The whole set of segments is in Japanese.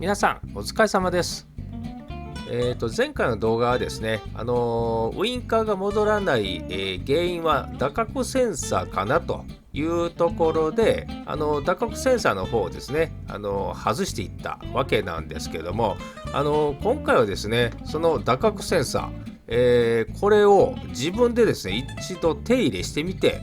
皆さんお疲れ様です。前回の動画はですね、ウインカーが戻らない、原因は打角センサーかなというところで、打角センサーの方をですね、外していったわけなんですけども、今回はですね、その打角センサー、これを自分でですね、一度手入れしてみて、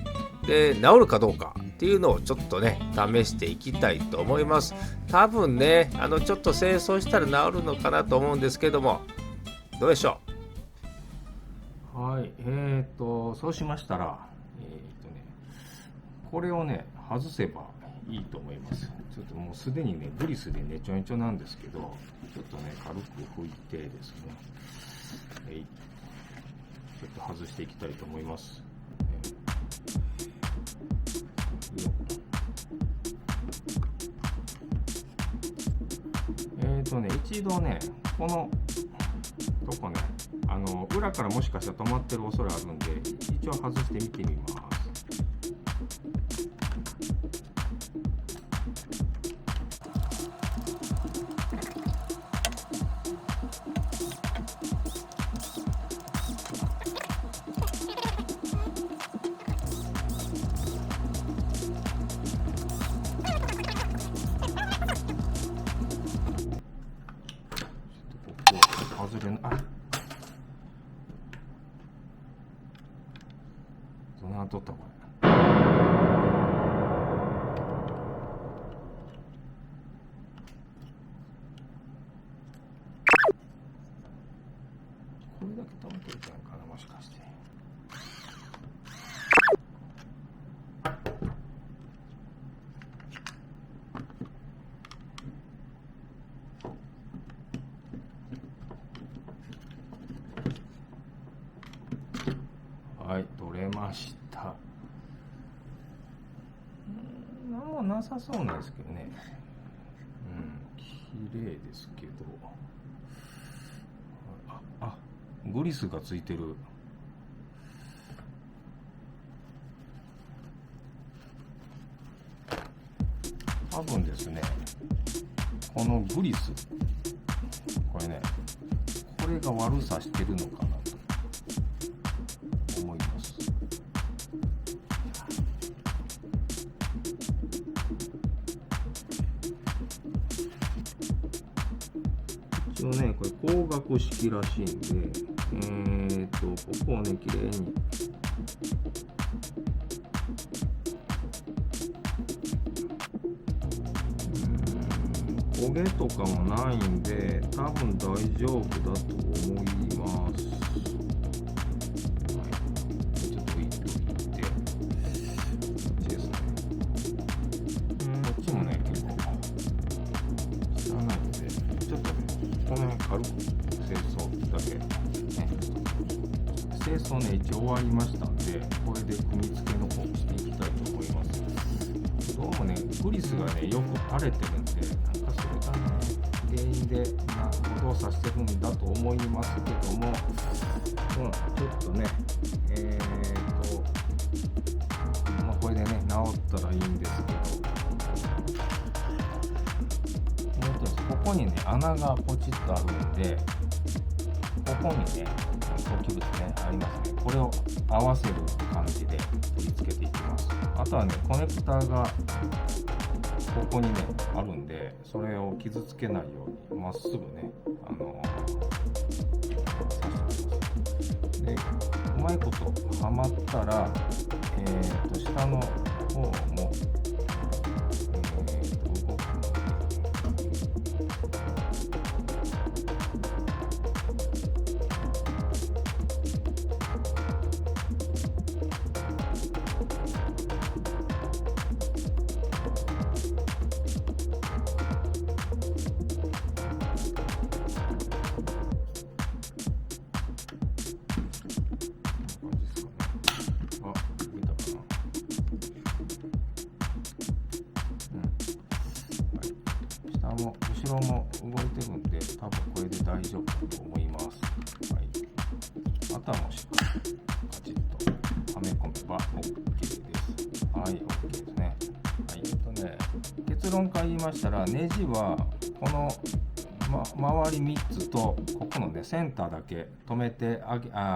で治るかどうかっていうのをちょっとね試していきたいと思います。多分ねちょっと清掃したら治るのかなと思うんですけども、どうでしょう。はい、そうしましたら、これをね外せばいいと思います。ちょっともうすでにねグリスでねちょいちょなんですけど、ちょっとね軽く拭いてですね、ちょっと外していきたいと思います。一度ねこのとこね裏からもしかしたら止まってる恐れあるんで、一応外してみてみます。外れな、どんな取ったこれ。これだけ止めてるじゃんかな、もしかして。はい、取れました。なんもなさそうなんですけどね。綺麗ですけど。グリスがついてる。多分ですね、このグリス、これね、これが悪さしてるのかなと思います。一応ね、これ光学式らしいんで、ここをね、きれいに焦げとかもないんで、多分大丈夫だと思います。はい、ちょっと拭いて、こっちですね。こっちもね、結構汚いので、ちょっとね、この辺軽く清掃だけ、ね、清掃ね、一応終わりましたんで、これで組み付けの方していきたいと思います。どうもね、グリスがね、よく垂れてるんで、なんかそれがね、原因で動作してるんだと思いますけども、ちょっとね、これでね、治ったらいいんですけど、ここにね、穴がポチッとあるんで、ここにね、突起物ね、ありますね。これを合わせる感じで取り付けていきます。あとはね、コネクターがここにね、あるんで、それを傷つけないように、まっすぐね、刺しておきます。で、うまいことはまったら、下の方も、も後ろも動いてるんで、多分これで大丈夫だと思います。はい、あとはもうしっかりカチッとはめ込めば OK です。はい、OK ですね。はい、結論から言いましたら、ネジはこの周り3つとここのねセンターだけ止めて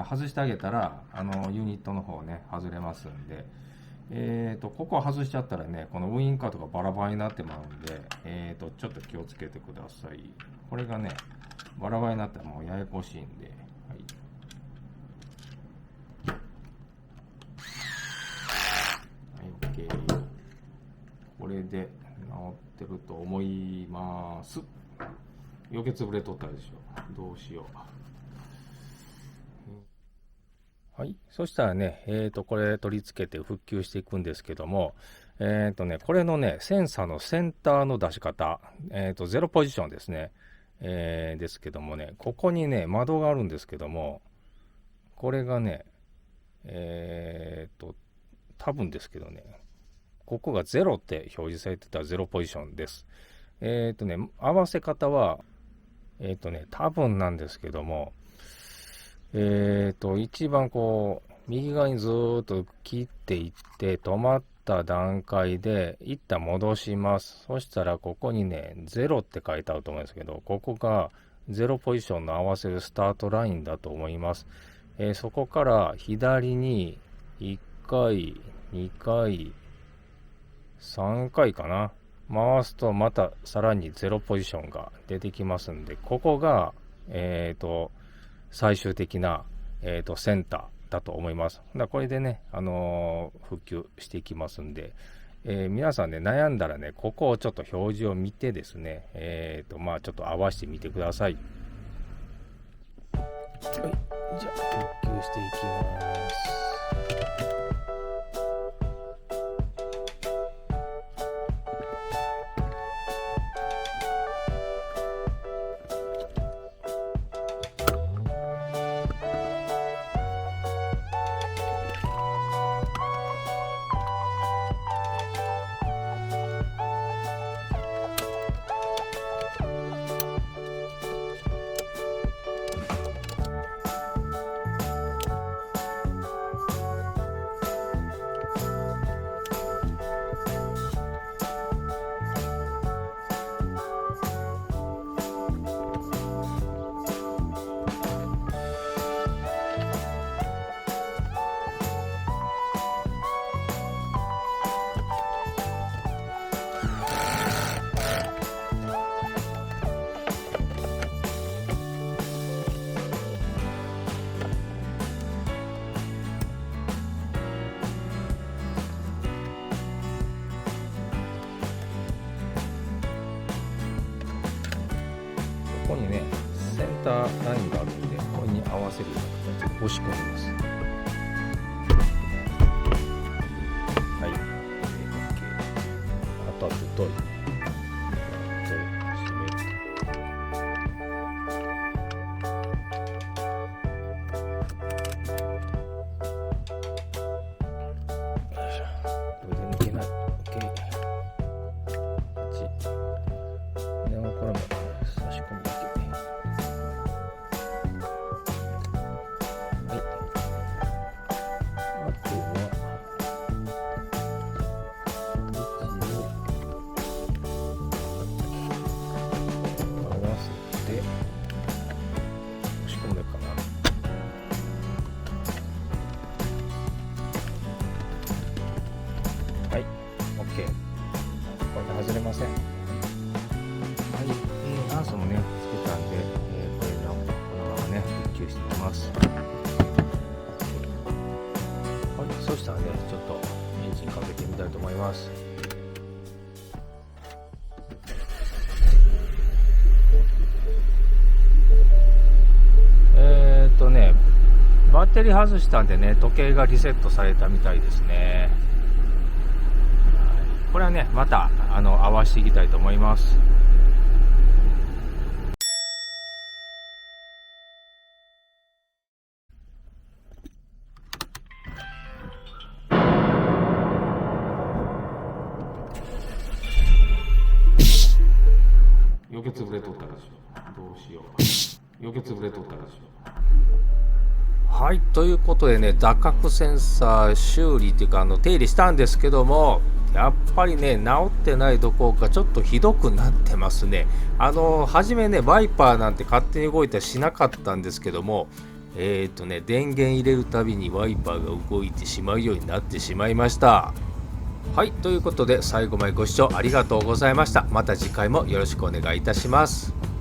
外してあげたらユニットの方ね外れますんで、ここ外しちゃったらねこのウインカーとかバラバラになってまうんで、ちょっと気をつけてください。これがねバラバラになったらもうややこしいんで、はい、OK。 これで直ってると思います。余計潰れとったでしょ。どうしよう。はい。そしたらね、これ取り付けて復旧していくんですけども、これのね、センサーのセンターの出し方、ゼロポジションですね。ですけどもね、ここにね、窓があるんですけども、これがね、多分ですけどね、ここが0って表示されてたらゼロポジションです。合わせ方は、多分なんですけども、一番こう、右側にずーっと切っていって、止まった段階で、一旦戻します。そしたら、ここにね、0って書いてあると思うんですけど、ここが0ポジションの合わせるスタートラインだと思います。そこから左に1回、2回、3回かな。回すとまたさらに0ポジションが出てきますんで、ここが、最終的な、センターだと思います。これでね、復旧していきますんで、皆さんね、悩んだらね、ここをちょっと表示を見てですね、ちょっと合わせてみてください。はい、じゃあ復旧していきます。ここにね、センターラインがあるんで、これに合わせるような形で押し込みます。はい、OK。あとは太い。締める。よいしょ。これで抜けない。OK。でもこれも差し込むだけ。はい。あとは位置を合わせて押し込んでるかな。はい、OK。これで外れません。はい、ダンスもね、つけたんで、これのこのままね、復旧していきます。はい、そしたらね、ちょっとエンジンかけてみたいと思います。バッテリー外したんでね、時計がリセットされたみたいですね。これはね、また合わせていきたいと思います。余計潰れとったでしょ。どうしよう。余計潰れとったでしょ。はい、ということでね、打角センサー修理っていうか手入れしたんですけども、やっぱりね、治ってないどころかちょっとひどくなってますね。初めね、ワイパーなんて勝手に動いたりしなかったんですけども、電源入れるたびにワイパーが動いてしまうようになってしまいました。はい、ということで最後までご視聴ありがとうございました。また次回もよろしくお願いいたします。